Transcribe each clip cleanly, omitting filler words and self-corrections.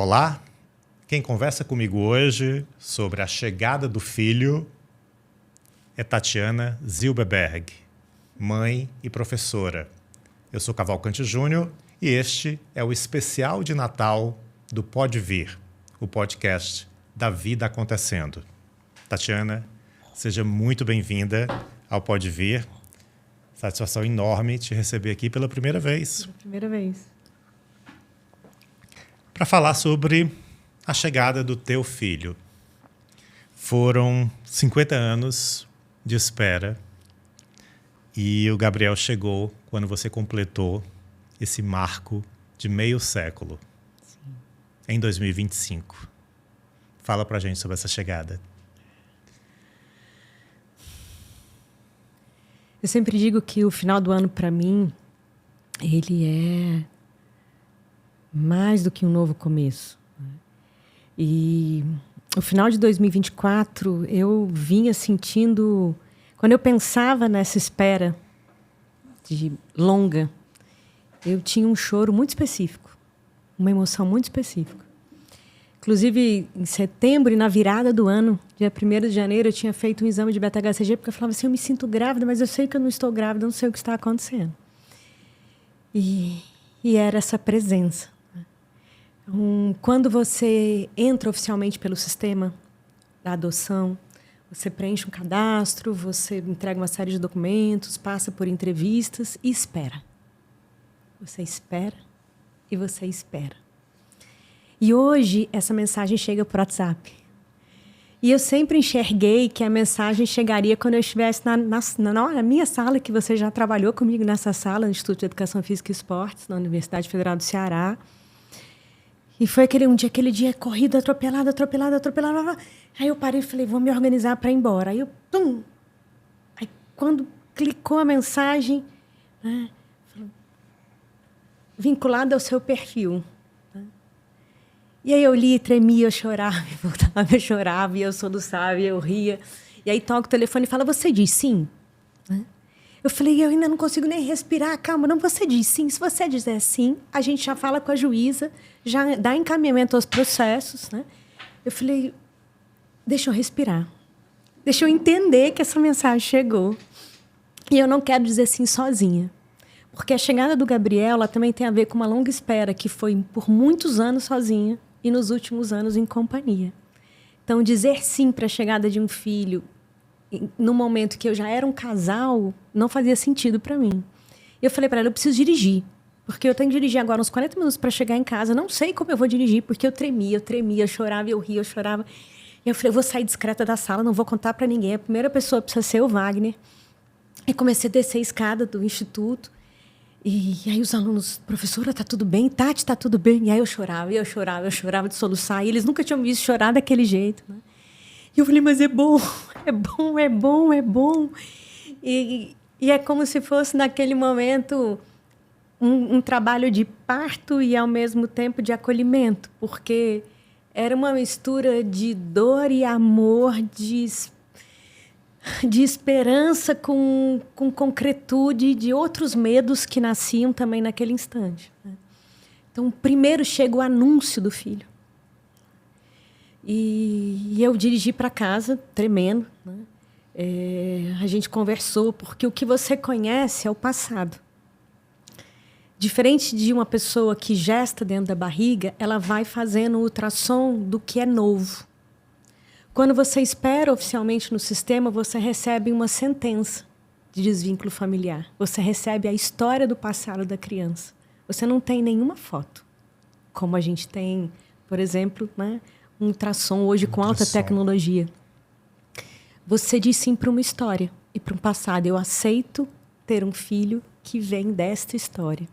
Olá, quem conversa comigo hoje sobre a chegada do filho é Tatiana Zilberberg, mãe e professora. Eu sou Cavalcante Júnior e este é o especial de Natal do Pode Vir, o podcast da vida acontecendo. Tatiana, seja muito bem-vinda ao Pode Vir. Satisfação enorme te receber aqui pela primeira vez. Pela primeira vez. Para falar sobre a chegada do teu filho. Foram 50 anos de espera e o Gabriel chegou quando você completou esse marco de meio século. Sim. Em 2025. Fala pra gente sobre essa chegada. Eu sempre digo que o final do ano, para mim, ele é mais do que um novo começo. E o final de 2024, eu vinha sentindo... Quando eu pensava nessa espera de longa, eu tinha um choro muito específico, uma emoção muito específica. Inclusive, em setembro e na virada do ano, dia 1º de janeiro, eu tinha feito um exame de beta-HCG, porque eu falava assim, eu me sinto grávida, mas eu sei que eu não estou grávida, eu não sei o que está acontecendo. E era essa presença. Quando você entra oficialmente pelo sistema da adoção, você preenche um cadastro, você entrega uma série de documentos, passa por entrevistas e espera. Você espera e você espera. E hoje essa mensagem chega por WhatsApp. E eu sempre enxerguei que a mensagem chegaria quando eu estivesse na minha sala, que você já trabalhou comigo nessa sala, no Instituto de Educação Física e Esportes, na Universidade Federal do Ceará. E foi aquele dia corrido, atropelado. Aí eu parei e falei, vou me organizar para ir embora. Aí eu, Aí quando clicou a mensagem, né, vinculada ao seu perfil. Né? E aí eu li, tremia, eu chorava, eu chorava, e eu soluçava, e eu ria. E aí toca o telefone e fala, você diz sim? Né? Eu falei, eu ainda não consigo nem respirar, calma, não, você diz sim. Se você dizer sim, a gente já fala com a juíza, já dá encaminhamento aos processos, né? Eu falei, deixa eu respirar. Deixa eu entender que essa mensagem chegou. E eu não quero dizer sim sozinha. Porque a chegada do Gabriel, ela também tem a ver com uma longa espera, que foi por muitos anos sozinha e nos últimos anos em companhia. Então, dizer sim para a chegada de um filho, no momento que eu já era um casal, não fazia sentido para mim. Eu falei para ela, eu preciso dirigir. Porque eu tenho que dirigir agora uns 40 minutos para chegar em casa. Não sei como eu vou dirigir, porque eu tremia, eu chorava, eu ria, eu chorava. E eu falei, eu vou sair discreta da sala, não vou contar para ninguém. A primeira pessoa precisa ser o Wagner. E comecei a descer a escada do instituto. E aí os alunos, professora, tá tudo bem? Tati, tá tudo bem? E aí eu chorava de soluçar. E eles nunca tinham me visto chorar daquele jeito, né? E eu falei, mas é bom. E é como se fosse, naquele momento, um trabalho de parto e, ao mesmo tempo, de acolhimento. Porque era uma mistura de dor e amor, de esperança com concretude de outros medos que nasciam também naquele instante. Né? Então, primeiro chega o anúncio do filho. E eu dirigi para casa, tremendo. Né? A gente conversou, porque o que você conhece é o passado. Diferente de uma pessoa que gesta dentro da barriga, ela vai fazendo o ultrassom do que é novo. Quando você espera oficialmente no sistema, você recebe uma sentença de desvínculo familiar. Você recebe a história do passado da criança. Você não tem nenhuma foto, como a gente tem, por exemplo, né, um ultrassom hoje com alta tecnologia. Você diz sim para uma história e para um passado. Eu aceito ter um filho que vem desta história.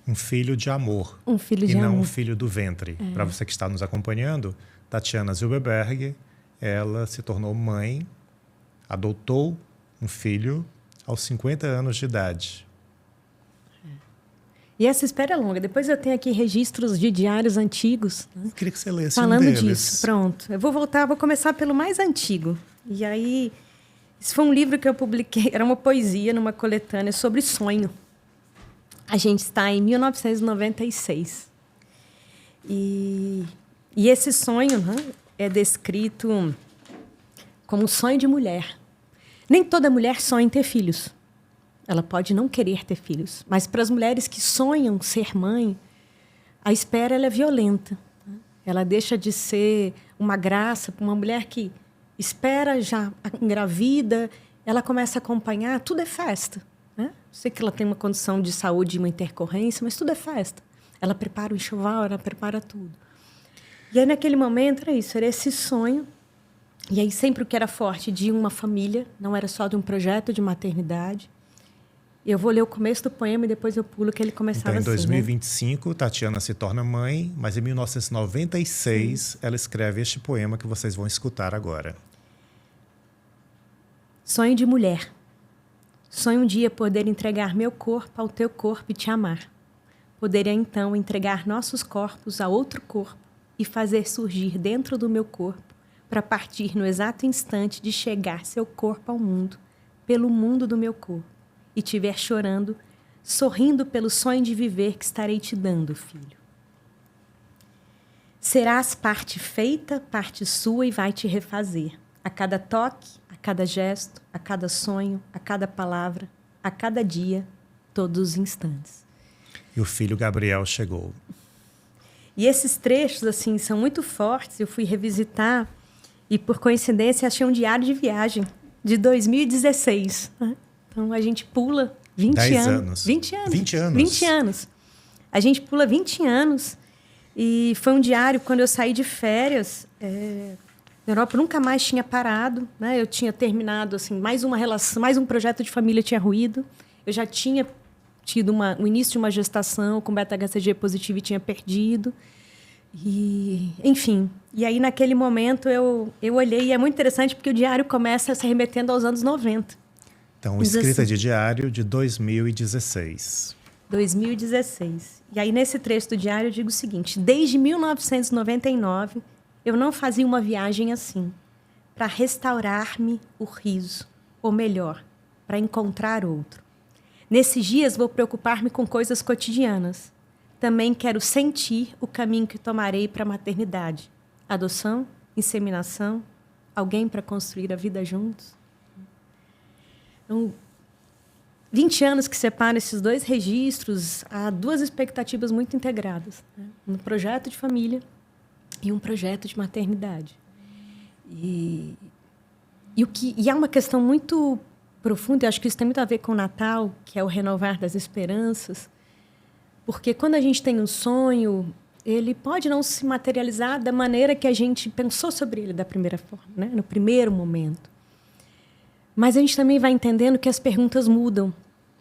Um filho de amor. Um filho de amor. E não um filho do ventre. Para você que está nos acompanhando, Tatiana Zilberberg, ela se tornou mãe, adotou um filho aos 50 anos de idade. E essa espera é longa. Depois eu tenho aqui registros de diários antigos. Né? Eu queria que você lesse falando um deles. disso. Pronto. Eu vou começar pelo mais antigo. E aí, esse foi um livro que eu publiquei, era uma poesia numa coletânea sobre sonho. A gente está em 1996. E esse sonho, né, é descrito como um sonho de mulher. Nem toda mulher sonha em ter filhos. Ela pode não querer ter filhos. Mas para as mulheres que sonham ser mãe, a espera ela é violenta. Ela deixa de ser uma graça para uma mulher que espera, já engravida, ela começa a acompanhar, tudo é festa. Né? Sei que ela tem uma condição de saúde e uma intercorrência, mas tudo é festa. Ela prepara o enxoval, ela prepara tudo. E aí, naquele momento, era isso, era esse sonho. E aí, sempre o que era forte de uma família, não era só de um projeto de maternidade. Eu vou ler o começo do poema e depois eu pulo que ele começava então, em assim. 2025, né? Tatiana se torna mãe, mas em 1996 Sim. ela escreve este poema que vocês vão escutar agora. Sonho de mulher. Sonho um dia poder entregar meu corpo ao teu corpo e te amar. Poderia então entregar nossos corpos a outro corpo e fazer surgir dentro do meu corpo para partir no exato instante de chegar seu corpo ao mundo, pelo mundo do meu corpo, e te ver chorando, sorrindo pelo sonho de viver que estarei te dando, filho. Serás parte feita, parte sua e vai te refazer. A cada toque, a cada gesto, a cada sonho, a cada palavra, a cada dia, todos os instantes. E o filho Gabriel chegou. E esses trechos, assim, são muito fortes. Eu fui revisitar e, por coincidência, achei um diário de viagem de 2016. Né? Então, a gente pula 20 anos. 20 anos. 20 anos. 20 anos. A gente pula 20 anos. E foi um diário, quando eu saí de férias, na Europa nunca mais tinha parado. Né? Eu tinha terminado, assim, mais uma relação, mais um projeto de família tinha ruído. Eu já tinha tido o início de uma gestação com beta-HCG positivo e tinha perdido. E, enfim, e aí naquele momento eu olhei, e é muito interessante porque o diário começa se remetendo aos anos 90. Então, escrita de diário de 2016. 2016. E aí, nesse trecho do diário, eu digo o seguinte: desde 1999, eu não fazia uma viagem assim, para restaurar-me o riso, ou melhor, para encontrar outro. Nesses dias, vou preocupar-me com coisas cotidianas. Também quero sentir o caminho que tomarei para a maternidade. Adoção, inseminação, alguém para construir a vida juntos. Então, 20 anos que separam esses dois registros, há duas expectativas muito integradas. Né? Um projeto de família e um projeto de maternidade. E é uma questão muito profunda, e acho que isso tem muito a ver com o Natal, que é o renovar das esperanças, porque quando a gente tem um sonho, ele pode não se materializar da maneira que a gente pensou sobre ele da primeira forma, né? No primeiro momento. Mas a gente também vai entendendo que as perguntas mudam.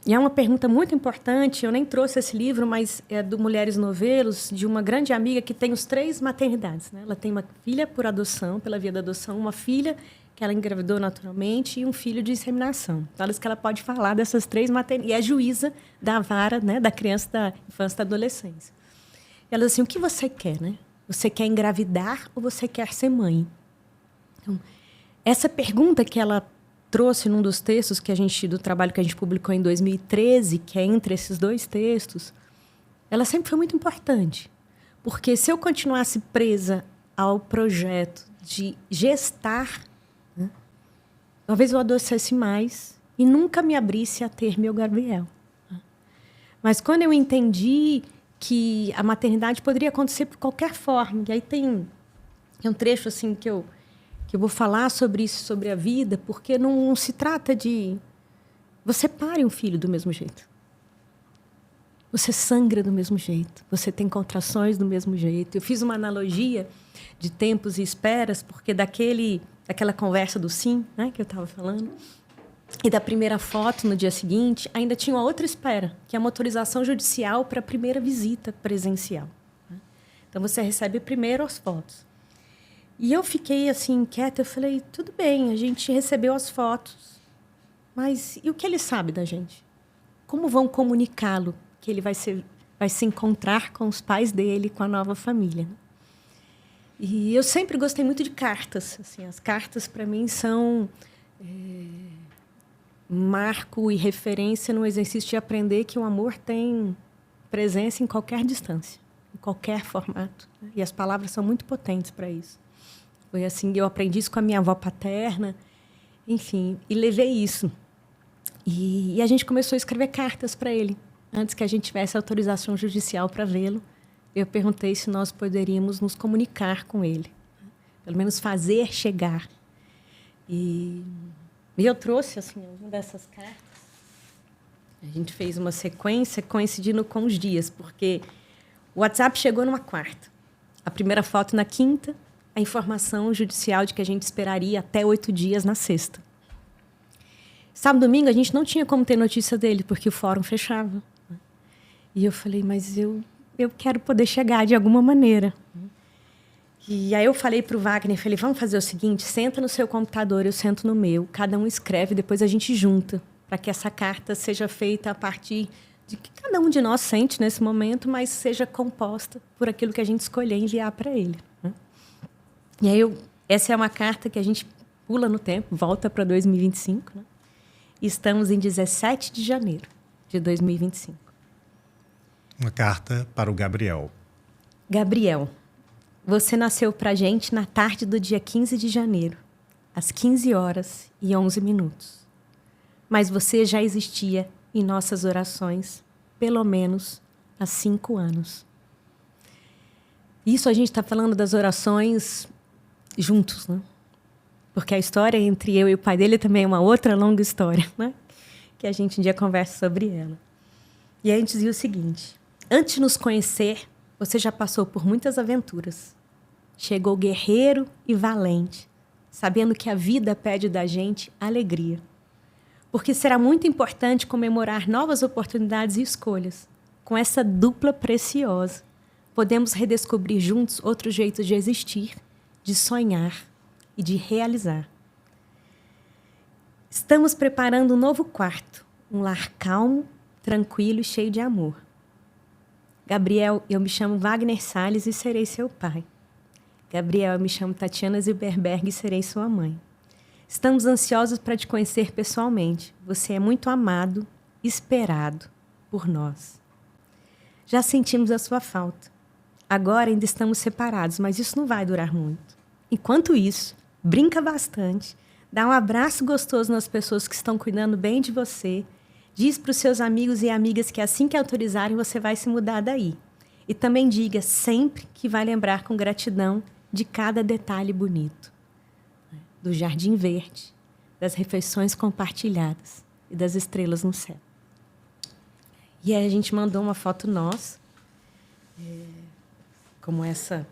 E é uma pergunta muito importante, eu nem trouxe esse livro, mas é do Mulheres Novelos, de uma grande amiga que tem os 3 maternidades. Né? Ela tem uma filha por adoção, pela via da adoção, uma filha que ela engravidou naturalmente e um filho de inseminação. Então, ela diz que ela pode falar dessas 3 maternidades. E é juíza da vara, né, da criança, da infância e da adolescência. E ela diz assim, o que você quer? Né? Você quer engravidar ou você quer ser mãe? Então, essa pergunta que ela trouxe num dos textos do trabalho que a gente publicou em 2013, que é entre esses 2 textos, ela sempre foi muito importante. Porque se eu continuasse presa ao projeto de gestar, né, talvez eu adoecesse mais e nunca me abrisse a ter meu Gabriel. Né? Mas quando eu entendi que a maternidade poderia acontecer por qualquer forma, e aí tem um trecho assim que eu vou falar sobre isso, sobre a vida, porque não se trata de... Você pare um filho do mesmo jeito. Você sangra do mesmo jeito. Você tem contrações do mesmo jeito. Eu fiz uma analogia de tempos e esperas, porque daquela conversa do sim, né, que eu estava falando, e da primeira foto no dia seguinte, ainda tinha uma outra espera, que é a motorização judicial para a primeira visita presencial. Né? Então, você recebe primeiro as fotos. E eu fiquei assim, inquieta, eu falei, tudo bem, a gente recebeu as fotos, mas e o que ele sabe da gente? Como vão comunicá-lo que ele vai se encontrar com os pais dele, com a nova família? E eu sempre gostei muito de cartas. Assim, as cartas, para mim, são marco e referência no exercício de aprender que o amor tem presença em qualquer distância. qualquer formato. Né? E as palavras são muito potentes para isso. Foi assim, eu aprendi isso com a minha avó paterna, enfim, e levei isso. E a gente começou a escrever cartas para ele. Antes que a gente tivesse autorização judicial para vê-lo, eu perguntei se nós poderíamos nos comunicar com ele. Pelo menos fazer chegar. E eu trouxe assim, uma dessas cartas. A gente fez uma sequência coincidindo com os dias, porque o WhatsApp chegou numa quarta. A primeira foto na quinta, a informação judicial de que a gente esperaria até 8 dias na sexta. Sábado e domingo a gente não tinha como ter notícia dele, porque o fórum fechava. E eu falei, mas eu quero poder chegar de alguma maneira. E aí eu falei para o Wagner, falei, vamos fazer o seguinte, senta no seu computador, eu sento no meu, cada um escreve, depois a gente junta, para que essa carta seja feita a partir de que cada um de nós sente nesse momento, mas seja composta por aquilo que a gente escolher enviar para ele. Né? E aí essa é uma carta que a gente pula no tempo, volta para 2025, né? E estamos em 17 de janeiro de 2025. Uma carta para o Gabriel. Gabriel, você nasceu para a gente na tarde do dia 15 de janeiro, às 15h11. Mas você já existia em nossas orações, pelo menos há 5 anos. Isso a gente está falando das orações juntos, né? Porque a história entre eu e o pai dele também é uma outra longa história, né? Que a gente um dia conversa sobre ela. E a gente dizia o seguinte, antes de nos conhecer, você já passou por muitas aventuras. Chegou guerreiro e valente, sabendo que a vida pede da gente alegria. Porque será muito importante comemorar novas oportunidades e escolhas. Com essa dupla preciosa, podemos redescobrir juntos outro jeito de existir, de sonhar e de realizar. Estamos preparando um novo quarto, um lar calmo, tranquilo e cheio de amor. Gabriel, eu me chamo Wagner Salles e serei seu pai. Gabriel, eu me chamo Tatiana Zilberberg e serei sua mãe. Estamos ansiosos para te conhecer pessoalmente. Você é muito amado, esperado por nós. Já sentimos a sua falta. Agora ainda estamos separados, mas isso não vai durar muito. Enquanto isso, brinca bastante, dá um abraço gostoso nas pessoas que estão cuidando bem de você, diz para os seus amigos e amigas que assim que autorizarem você vai se mudar daí. E também diga sempre que vai lembrar com gratidão de cada detalhe bonito. Do jardim verde, das refeições compartilhadas e das estrelas no céu. E aí a gente mandou uma foto nossa, como essa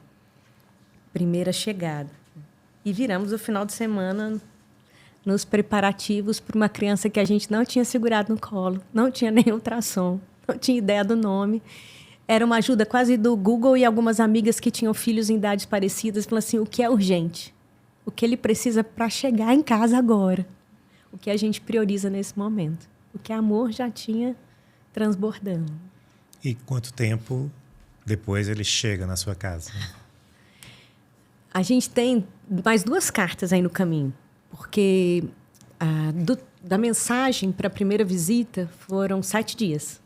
primeira chegada. E viramos o final de semana nos preparativos para uma criança que a gente não tinha segurado no colo, não tinha nem ultrassom, não tinha ideia do nome. Era uma ajuda quase do Google e algumas amigas que tinham filhos em idades parecidas, falando assim, o que é urgente? O que ele precisa para chegar em casa agora? O que a gente prioriza nesse momento? O que amor já tinha transbordando. E quanto tempo depois ele chega na sua casa? A gente tem mais 2 cartas aí no caminho, porque da mensagem para a primeira visita foram 7 dias.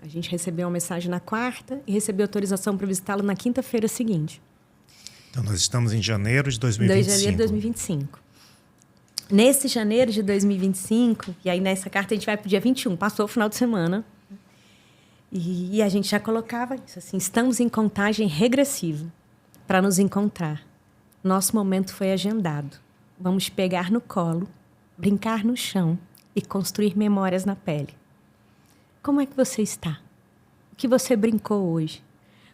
A gente recebeu uma mensagem na quarta e recebeu autorização para visitá-lo na quinta-feira seguinte. Então, nós estamos em janeiro de 2025. 2 de janeiro de 2025. Nesse janeiro de 2025, e aí nessa carta a gente vai para o dia 21, passou o final de semana, e a gente já colocava isso assim, estamos em contagem regressiva para nos encontrar. Nosso momento foi agendado. Vamos pegar no colo, brincar no chão e construir memórias na pele. Como é que você está? O que você brincou hoje?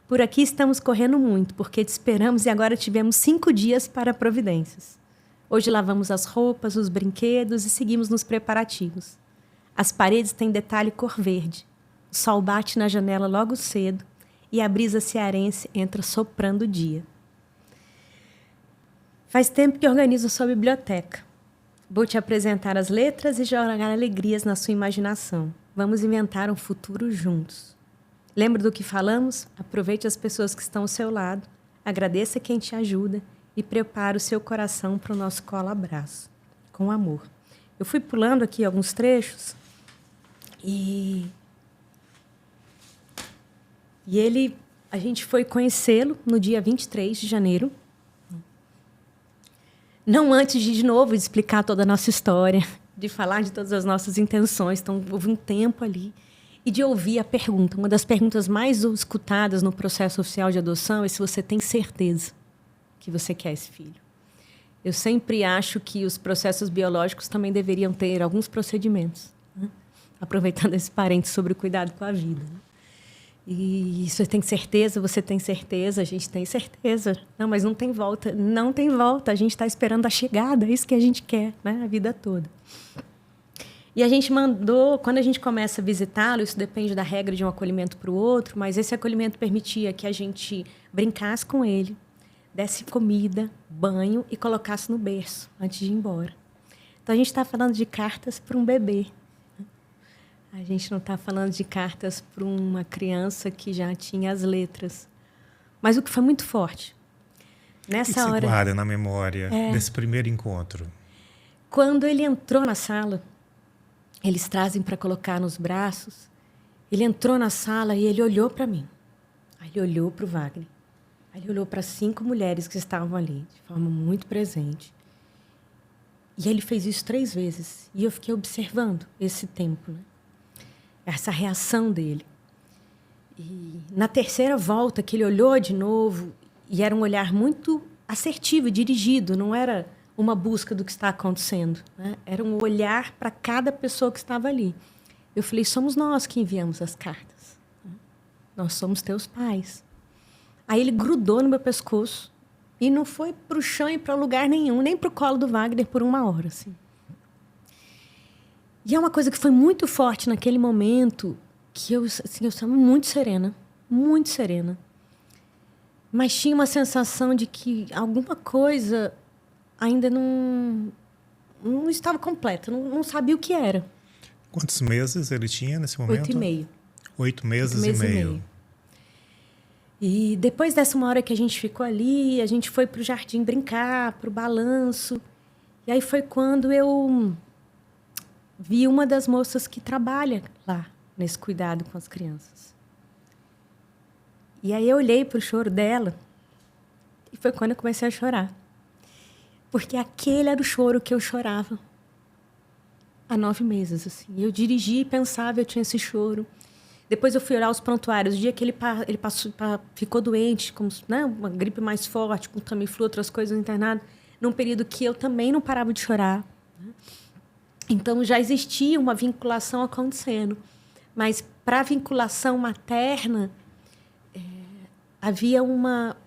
Por aqui estamos correndo muito, porque te esperamos e agora tivemos 5 dias para providências. Hoje lavamos as roupas, os brinquedos e seguimos nos preparativos. As paredes têm detalhe cor verde. O sol bate na janela logo cedo e a brisa cearense entra soprando o dia. Faz tempo que organizo sua biblioteca. Vou te apresentar as letras e jogar alegrias na sua imaginação. Vamos inventar um futuro juntos. Lembra do que falamos? Aproveite as pessoas que estão ao seu lado, agradeça quem te ajuda e prepare o seu coração para o nosso colo-abraço, com amor. Eu fui pulando aqui alguns trechos e A gente foi conhecê-lo no dia 23 de janeiro. Não antes de novo, explicar toda a nossa história, de falar de todas as nossas intenções. Então, houve um tempo ali. E de ouvir a pergunta. Uma das perguntas mais escutadas no processo oficial de adoção é se você tem certeza que você quer esse filho. Eu sempre acho que os processos biológicos também deveriam ter alguns procedimentos, né? Aproveitando esse parênteses sobre o cuidado com a vida, né? E você tem certeza, você tem certeza, a gente tem certeza. Não, mas não tem volta. Não tem volta, a gente está esperando a chegada, é isso que a gente quer, né? A vida toda. E a gente mandou, quando a gente começa a visitá-lo, isso depende da regra de um acolhimento para o outro, mas esse acolhimento permitia que a gente brincasse com ele, desse comida, banho e colocasse no berço antes de ir embora. Então, a gente está falando de cartas para um bebê. A gente não está falando de cartas para uma criança que já tinha as letras. Mas o que foi muito forte, nessa hora... O que você guarda na memória desse primeiro encontro? Quando ele entrou na sala, eles trazem para colocar nos braços, ele entrou na sala e ele olhou para mim. Aí ele olhou para o Wagner. Aí ele olhou para 5 mulheres que estavam ali, de forma muito presente. E ele fez isso 3 vezes. E eu fiquei observando esse tempo, né? Essa reação dele. E na terceira volta, que ele olhou de novo, e era um olhar muito assertivo e dirigido, não era uma busca do que está acontecendo, né? Era um olhar para cada pessoa que estava ali. Eu falei, somos nós que enviamos as cartas. Nós somos teus pais. Aí ele grudou no meu pescoço e não foi para o chão e para lugar nenhum, nem para o colo do Wagner por 1 hora. Assim. E é uma coisa que foi muito forte naquele momento, que eu estava muito serena, muito serena. Mas tinha uma sensação de que alguma coisa ainda não estava completa, não sabia o que era. Quantos meses ele tinha nesse momento? 8,5. 8 meses e meio. E depois dessa 1 hora que a gente ficou ali, a gente foi para o jardim brincar, para o balanço. E aí foi quando eu vi uma das moças que trabalha lá, nesse cuidado com as crianças. E aí eu olhei para o choro dela e foi quando eu comecei a chorar. Porque aquele era o choro que eu chorava há 9 meses. Assim. Eu dirigi e pensava, eu tinha esse choro. Depois eu fui olhar os prontuários. O dia que ele ficou doente, com, né, uma gripe mais forte, com Tamiflu, outras coisas internado, num período que eu também não parava de chorar. Né? Então, já existia uma vinculação acontecendo. Mas, para a vinculação materna, havia uma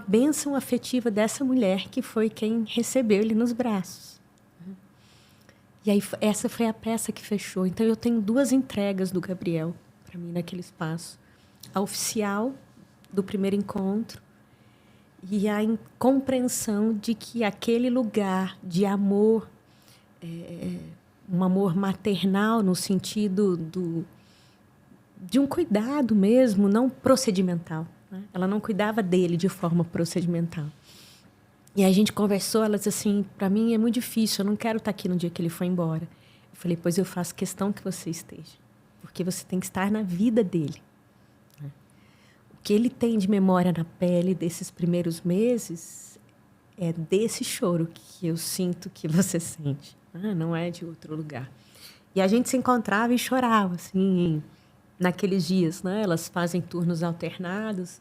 bênção afetiva dessa mulher, que foi quem recebeu ele nos braços. E aí, essa foi a peça que fechou. Então, eu tenho 2 entregas do Gabriel para mim naquele espaço. A oficial do primeiro encontro e a compreensão de que aquele lugar de amor, um amor maternal no sentido de um cuidado mesmo, não procedimental. Né? Ela não cuidava dele de forma procedimental. E aí a gente conversou, ela disse assim, para mim é muito difícil, eu não quero estar aqui no dia que ele foi embora. Eu falei, pois eu faço questão que você esteja. Porque você tem que estar na vida dele. Né? O que ele tem de memória na pele desses primeiros meses é desse choro que eu sinto que você sente. Não é de outro lugar. E a gente se encontrava e chorava, assim, naqueles dias. Né? Elas fazem turnos alternados.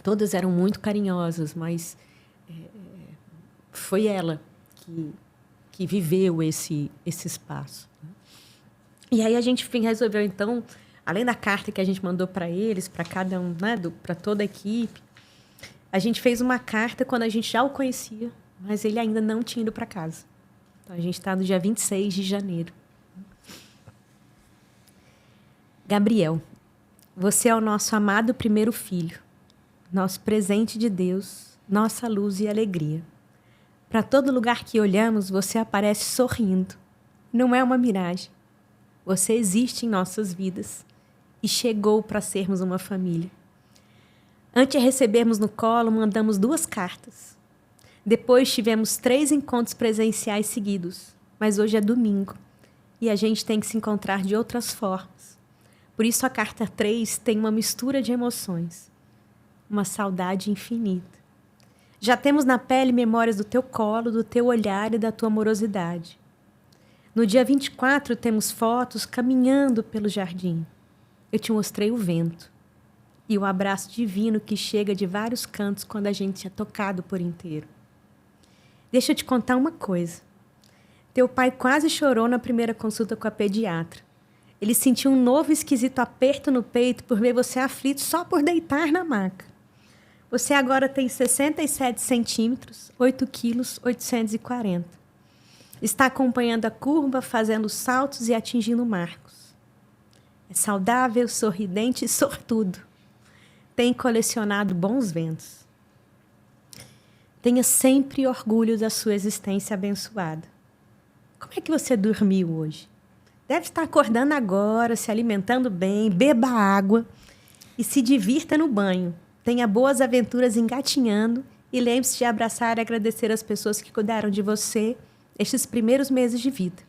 Todas eram muito carinhosas, mas foi ela que viveu esse espaço. E aí a gente resolveu, então, além da carta que a gente mandou para eles, para cada um, né, para toda a equipe, a gente fez uma carta quando a gente já o conhecia, mas ele ainda não tinha ido para casa. Então, a gente está no dia 26 de janeiro. Gabriel, você é o nosso amado primeiro filho, nosso presente de Deus, nossa luz e alegria. Para todo lugar que olhamos, você aparece sorrindo. Não é uma miragem. Você existe em nossas vidas e chegou para sermos uma família. Antes de recebermos no colo, mandamos 2 cartas. Depois tivemos 3 encontros presenciais seguidos, mas hoje é domingo e a gente tem que se encontrar de outras formas. Por isso a carta 3 tem uma mistura de emoções. uma saudade infinita. Já temos na pele memórias do teu colo, do teu olhar e da tua amorosidade. No dia 24, temos fotos caminhando pelo jardim. Eu te mostrei o vento e o abraço divino que chega de vários cantos quando a gente é tocado por inteiro. Deixa eu te contar uma coisa. Teu pai quase chorou na primeira consulta com a pediatra. Ele sentiu um novo esquisito aperto no peito por ver você aflito só por deitar na maca. Você agora tem 67 centímetros, 8 quilos, 840. Está acompanhando a curva, fazendo saltos e atingindo marcos. É saudável, sorridente e sortudo. Tem colecionado bons ventos. Tenha sempre orgulho da sua existência abençoada. Como é que você dormiu hoje? Deve estar acordando agora, se alimentando bem, beba água e se divirta no banho. Tenha boas aventuras engatinhando e lembre-se de abraçar e agradecer as pessoas que cuidaram de você estes primeiros meses de vida.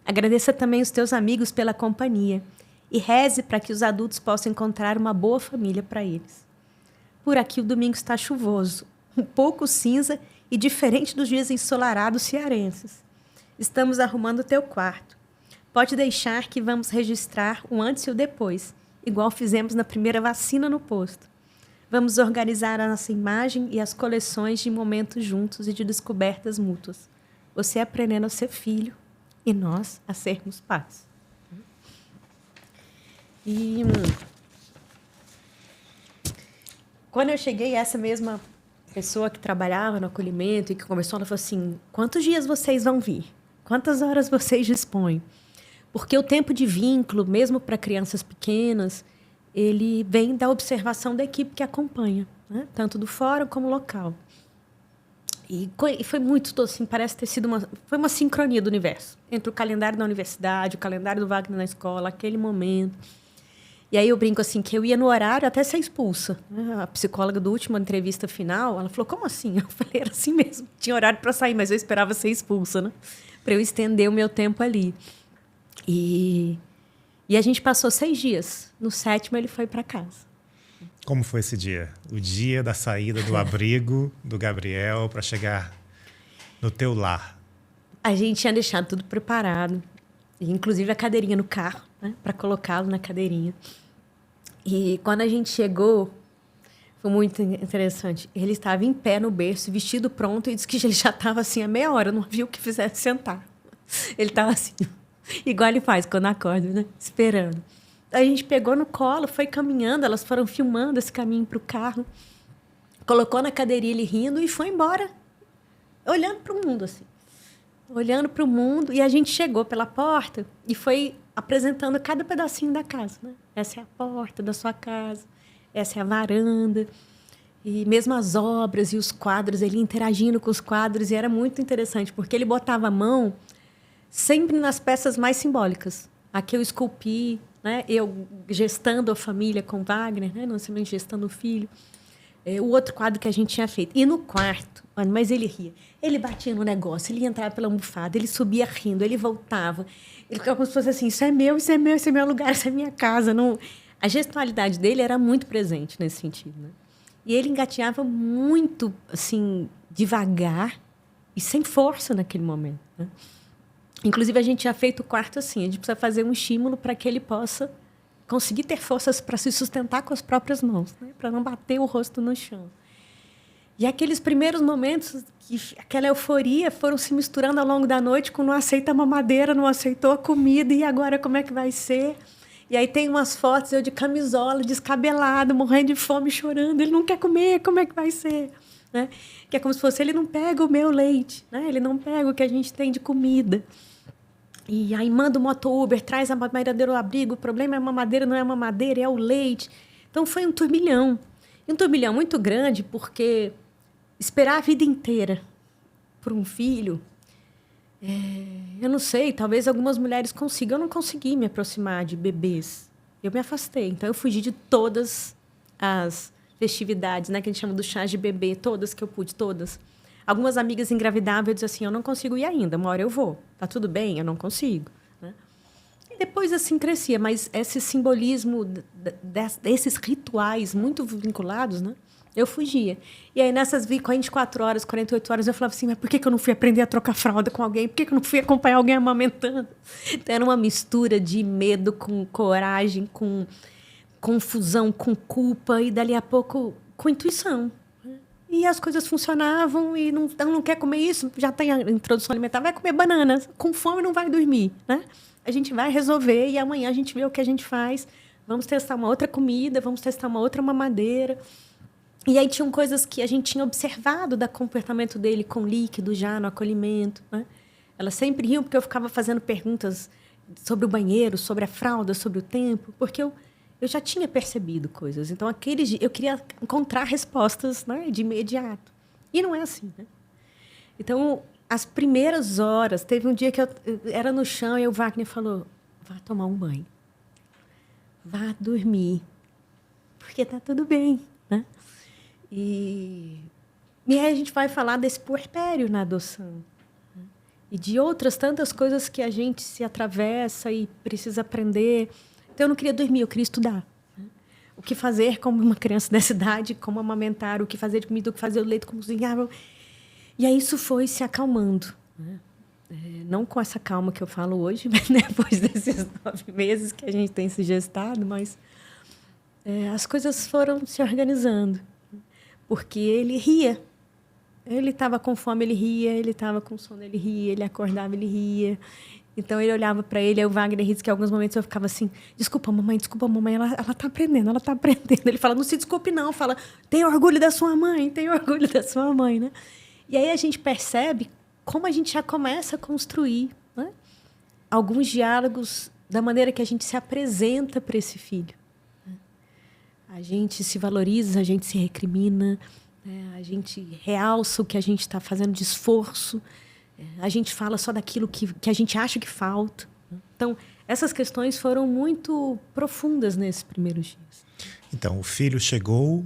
Agradeça também os teus amigos pela companhia e reze para que os adultos possam encontrar uma boa família para eles. Por aqui o domingo está chuvoso, um pouco cinza e diferente dos dias ensolarados cearenses. Estamos arrumando o teu quarto. Pode deixar que vamos registrar o antes e o depois, igual fizemos na primeira vacina no posto. Vamos organizar a nossa imagem e as coleções de momentos juntos e de descobertas mútuas. Você aprendendo a ser filho e nós a sermos pais. E quando eu cheguei, essa mesma pessoa que trabalhava no acolhimento e que conversou, ela falou assim, quantos dias vocês vão vir? Quantas horas vocês dispõem? Porque o tempo de vínculo, mesmo para crianças pequenas, ele vem da observação da equipe que acompanha, né? Tanto do fórum como local. E foi muito, assim, parece ter sido foi uma sincronia do universo, entre o calendário da universidade, o calendário do Wagner na escola, aquele momento. E aí eu brinco assim, que eu ia no horário até ser expulsa. A psicóloga do última entrevista final, ela falou, como assim? Eu falei, era assim mesmo, tinha horário para sair, mas eu esperava ser expulsa, né? Para eu estender o meu tempo ali. E a gente passou 6 dias. No 7º, ele foi para casa. Como foi esse dia? O dia da saída do abrigo do Gabriel para chegar no teu lar. A gente tinha deixado tudo preparado. Inclusive a cadeirinha no carro, né? Para colocá-lo na cadeirinha. E quando a gente chegou, foi muito interessante. Ele estava em pé no berço, vestido pronto, e disse que ele já estava assim há meia hora, não viu o que fizesse sentar. Ele estava assim, igual ele faz quando acorda, né? Esperando. A gente pegou no colo, foi caminhando, elas foram filmando esse caminho para o carro, colocou na cadeirinha ele rindo e foi embora, olhando para o mundo, assim. Olhando para o mundo, e a gente chegou pela porta e foi apresentando cada pedacinho da casa, né? Essa é a porta da sua casa, essa é a varanda, e mesmo as obras e os quadros, ele interagindo com os quadros, e era muito interessante, porque ele botava a mão sempre nas peças mais simbólicas. Aqui eu esculpi, né? Eu gestando a família com Wagner, né? Nós também gestando o filho. O outro quadro que a gente tinha feito. E no quarto, mas ele ria. Ele batia no negócio, ele entrava pela almofada, ele subia rindo, ele voltava. Ele ficava como se fosse assim, isso é meu, isso é meu, isso é meu lugar, isso é minha casa. Não... A gestualidade dele era muito presente nesse sentido, né? E ele engateava muito, assim, devagar e sem força naquele momento, né? Inclusive, a gente tinha feito o quarto assim, a gente precisa fazer um estímulo para que ele possa conseguir ter forças para se sustentar com as próprias mãos, né? Para não bater o rosto no chão. E aqueles primeiros momentos, aquela euforia, foram se misturando ao longo da noite com não aceita a mamadeira, não aceitou a comida, e agora como é que vai ser? E aí tem umas fotos eu de camisola, descabelado, morrendo de fome, chorando, ele não quer comer, como é que vai ser? Né? Que é como se fosse, ele não pega o meu leite, né? Ele não pega o que a gente tem de comida. E aí manda o moto-Uber, traz a mamadeira do abrigo, o problema é a mamadeira, não é a mamadeira, é o leite. Então foi um turbilhão. E um turbilhão muito grande, porque esperar a vida inteira por um filho, eu não sei, talvez algumas mulheres consigam. Eu não consegui me aproximar de bebês. Eu me afastei. Então eu fugi de todas as festividades, né, que a gente chama do chá de bebê, todas que eu pude, todas. Algumas amigas engravidavam, eu dizia assim, eu não consigo ir ainda, uma hora eu vou. Tá tudo bem? Eu não consigo. Né? E depois, assim, crescia. Mas esse simbolismo, desses rituais muito vinculados, né, Eu fugia. E aí, nessas 24 horas, 48 horas, eu falava assim, mas por que eu não fui aprender a trocar fralda com alguém? Por que eu não fui acompanhar alguém amamentando? Então, era uma mistura de medo com coragem, com confusão, com culpa e, dali a pouco, com intuição. E as coisas funcionavam e não quer comer isso, já tem a introdução alimentar, vai comer banana. Com fome não vai dormir, né? A gente vai resolver e amanhã a gente vê o que a gente faz. Vamos testar uma outra comida, vamos testar uma outra mamadeira. E aí tinham coisas que a gente tinha observado do comportamento dele com líquido já no acolhimento, né? Elas sempre riam porque eu ficava fazendo perguntas sobre o banheiro, sobre a fralda, sobre o tempo, porque eu já tinha percebido coisas. Então, eu queria encontrar respostas, né, de imediato. E não é assim, né? Então, as primeiras horas, teve um dia que eu era no chão e o Wagner falou, vá tomar um banho. Vá dormir. Porque tá tudo bem, né? E aí a gente vai falar desse puerpério na adoção. Né? E de outras tantas coisas que a gente se atravessa e precisa aprender. Então, eu não queria dormir, eu queria estudar. Né? O que fazer como uma criança dessa idade, como amamentar, o que fazer de comida, o que fazer o leite, como cozinhar. E aí isso foi se acalmando. Né? Não com essa calma que eu falo hoje, depois desses 9 meses que a gente tem se gestado, mas as coisas foram se organizando. Porque ele ria. Ele estava com fome, ele ria. Ele estava com sono, ele ria. Ele acordava, ele ria. Então, ele olhava para ele, aí o Wagner disse que em alguns momentos eu ficava assim, desculpa, mamãe, ela está aprendendo, ela está aprendendo. Ele fala, não se desculpe não, fala, tenha orgulho da sua mãe, tenha orgulho da sua mãe, né? E aí a gente percebe como a gente já começa a construir, né, alguns diálogos da maneira que a gente se apresenta para esse filho. A gente se valoriza, a gente se recrimina, né? A gente realça o que a gente está fazendo de esforço, a gente fala só daquilo que a gente acha que falta. Né? Então, essas questões foram muito profundas nesses primeiros dias. Então, o filho chegou,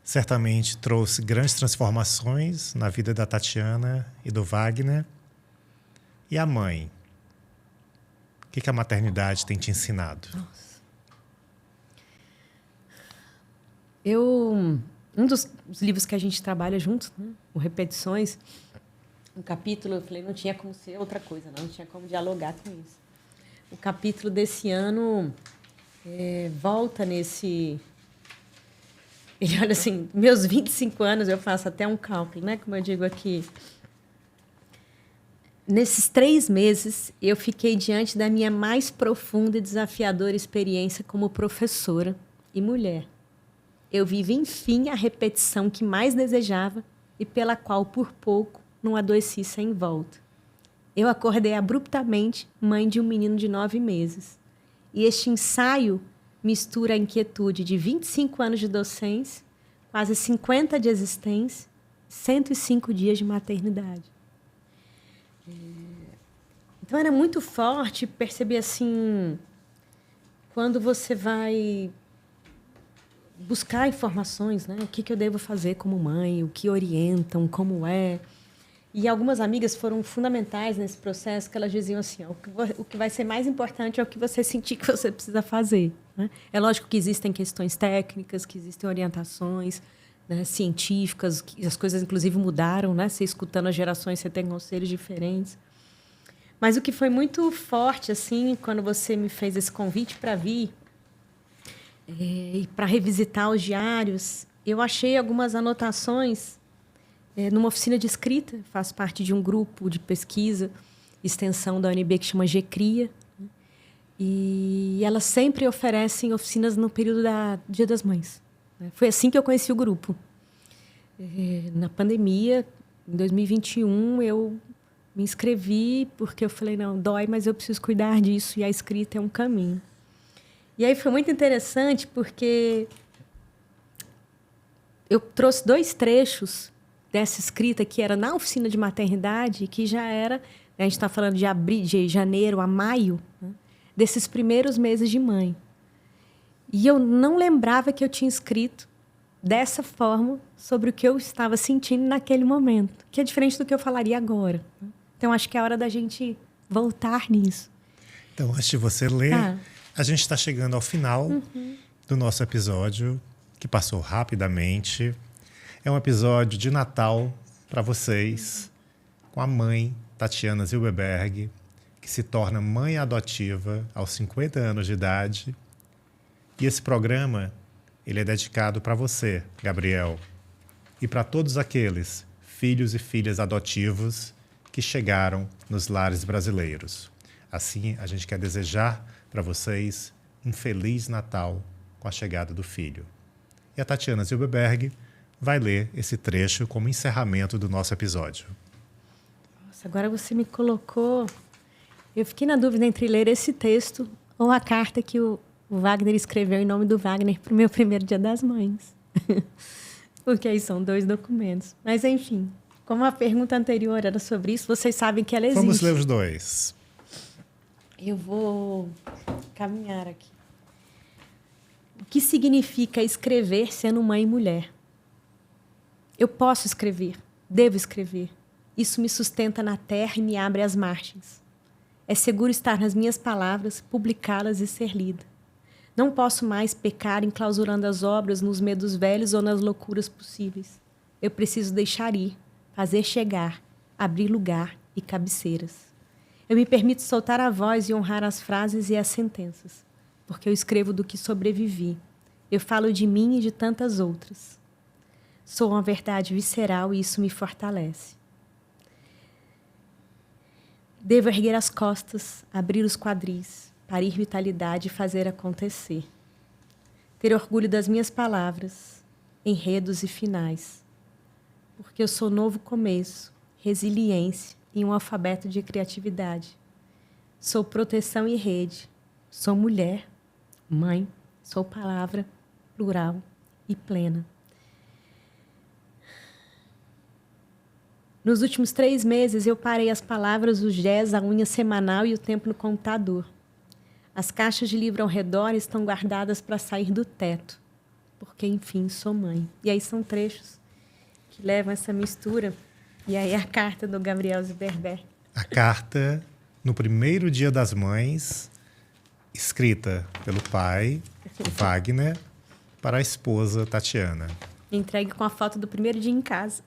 certamente trouxe grandes transformações na vida da Tatiana e do Wagner. E a mãe? O que a maternidade tem te ensinado? Nossa. Um dos livros que a gente trabalha juntos, né, o Repetições, um capítulo, eu falei, não tinha como ser outra coisa, não tinha como dialogar com isso. O capítulo desse ano volta nesse... Ele olha assim, meus 25 anos, eu faço até um cálculo, né, como eu digo aqui. Nesses 3 meses, eu fiquei diante da minha mais profunda e desafiadora experiência como professora e mulher. Eu vivi, enfim, a repetição que mais desejava e pela qual, por pouco, não adoeci sem volta. Eu acordei abruptamente, mãe de um menino de 9 meses. E este ensaio mistura a inquietude de 25 anos de docência, quase 50 de existência, 105 dias de maternidade. Então, era muito forte perceber, assim, quando você vai buscar informações, né? O que eu devo fazer como mãe, o que orientam, como é. E algumas amigas foram fundamentais nesse processo, que elas diziam assim, o que vai ser mais importante é o que você sentir que você precisa fazer. Né? É lógico que existem questões técnicas, que existem orientações, né, científicas, que as coisas, inclusive, mudaram. Né? Você escutando as gerações, você tem conselhos diferentes. Mas o que foi muito forte, assim, quando você me fez esse convite para vir, e para revisitar os diários, eu achei algumas anotações numa oficina de escrita, faço parte de um grupo de pesquisa, extensão da UNB que chama GCRIA, né? E elas sempre oferecem oficinas no período do Dia das Mães. Né? Foi assim que eu conheci o grupo. Na pandemia, em 2021, eu me inscrevi porque eu falei, não, dói, mas eu preciso cuidar disso e a escrita é um caminho. E aí foi muito interessante porque eu trouxe 2 trechos dessa escrita que era na oficina de maternidade, que já era, a gente está falando de janeiro a maio, né, desses primeiros meses de mãe. E eu não lembrava que eu tinha escrito dessa forma sobre o que eu estava sentindo naquele momento, que é diferente do que eu falaria agora. Né? Então, acho que é hora da gente voltar nisso. Então, antes de você ler, a gente está chegando ao final do nosso episódio que passou rapidamente. É um episódio de Natal para vocês, com a mãe Tatiana Zilberberg, que se torna mãe adotiva aos 50 anos de idade. E esse programa ele é dedicado para você, Gabriel, e para todos aqueles filhos e filhas adotivos que chegaram nos lares brasileiros. Assim, a gente quer desejar para vocês um Feliz Natal com a chegada do filho. E a Tatiana Zilberberg vai ler esse trecho como encerramento do nosso episódio. Nossa, agora você me colocou... Eu fiquei na dúvida entre ler esse texto ou a carta que o Wagner escreveu em nome do Wagner para o meu primeiro Dia das Mães. Porque aí são 2 documentos. Mas, enfim, como a pergunta anterior era sobre isso, vocês sabem que ela existe. Vamos ler os 2. Eu vou caminhar aqui. O que significa escrever sendo mãe e mulher? Eu posso escrever, devo escrever. Isso me sustenta na terra e me abre as margens. É seguro estar nas minhas palavras, publicá-las e ser lida. Não posso mais pecar enclausurando as obras nos medos velhos ou nas loucuras possíveis. Eu preciso deixar ir, fazer chegar, abrir lugar e cabeceiras. Eu me permito soltar a voz e honrar as frases e as sentenças, porque eu escrevo do que sobrevivi. Eu falo de mim e de tantas outras. Sou uma verdade visceral e isso me fortalece. Devo erguer as costas, abrir os quadris, parir vitalidade e fazer acontecer. Ter orgulho das minhas palavras, enredos e finais. Porque eu sou novo começo, resiliência e um alfabeto de criatividade. Sou proteção e rede. Sou mulher, mãe, sou palavra, plural e plena. Nos últimos 3 meses, eu parei as palavras, os jazz, a unha semanal e o tempo no computador. As caixas de livro ao redor estão guardadas para sair do teto, porque, enfim, sou mãe. E aí são trechos que levam essa mistura. E aí a carta do Gabriel Zilberberg. A carta, no primeiro Dia das Mães, escrita pelo pai, Wagner, para a esposa, Tatiana. Entregue com a foto do primeiro dia em casa.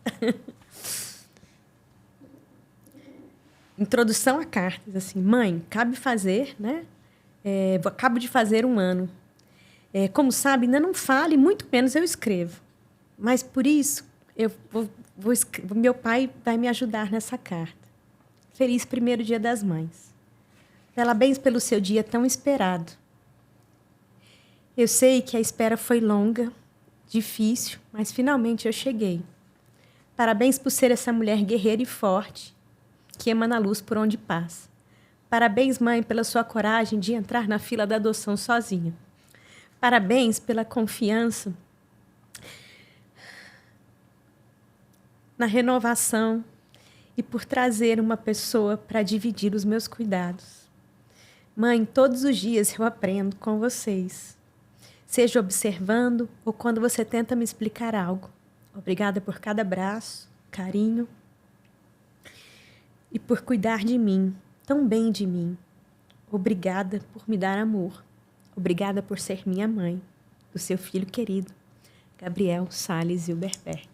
Introdução a cartas, assim, mãe, cabe fazer, né? Acabo de fazer 1 ano. Como sabe, ainda não falo e muito menos eu escrevo. Mas por isso, meu pai vai me ajudar nessa carta. Feliz primeiro Dia das Mães. Parabéns pelo seu dia tão esperado. Eu sei que a espera foi longa, difícil, mas finalmente eu cheguei. Parabéns por ser essa mulher guerreira e forte, que emana luz por onde passa. Parabéns, mãe, pela sua coragem de entrar na fila da adoção sozinha. Parabéns pela confiança na renovação e por trazer uma pessoa para dividir os meus cuidados. Mãe, todos os dias eu aprendo com vocês, seja observando ou quando você tenta me explicar algo. Obrigada por cada abraço, carinho, e por cuidar de mim, tão bem de mim. Obrigada por me dar amor. Obrigada por ser minha mãe, do seu filho querido, Gabriel Salles Zilberberg.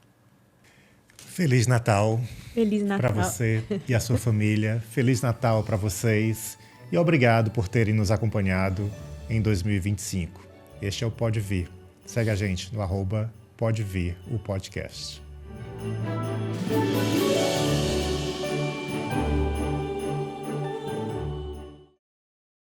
Feliz Natal. Feliz Natal. Para você e a sua família. Feliz Natal para vocês. E obrigado por terem nos acompanhado em 2025. Este é o Pode Vir. Segue a gente no @PodeVir, o podcast.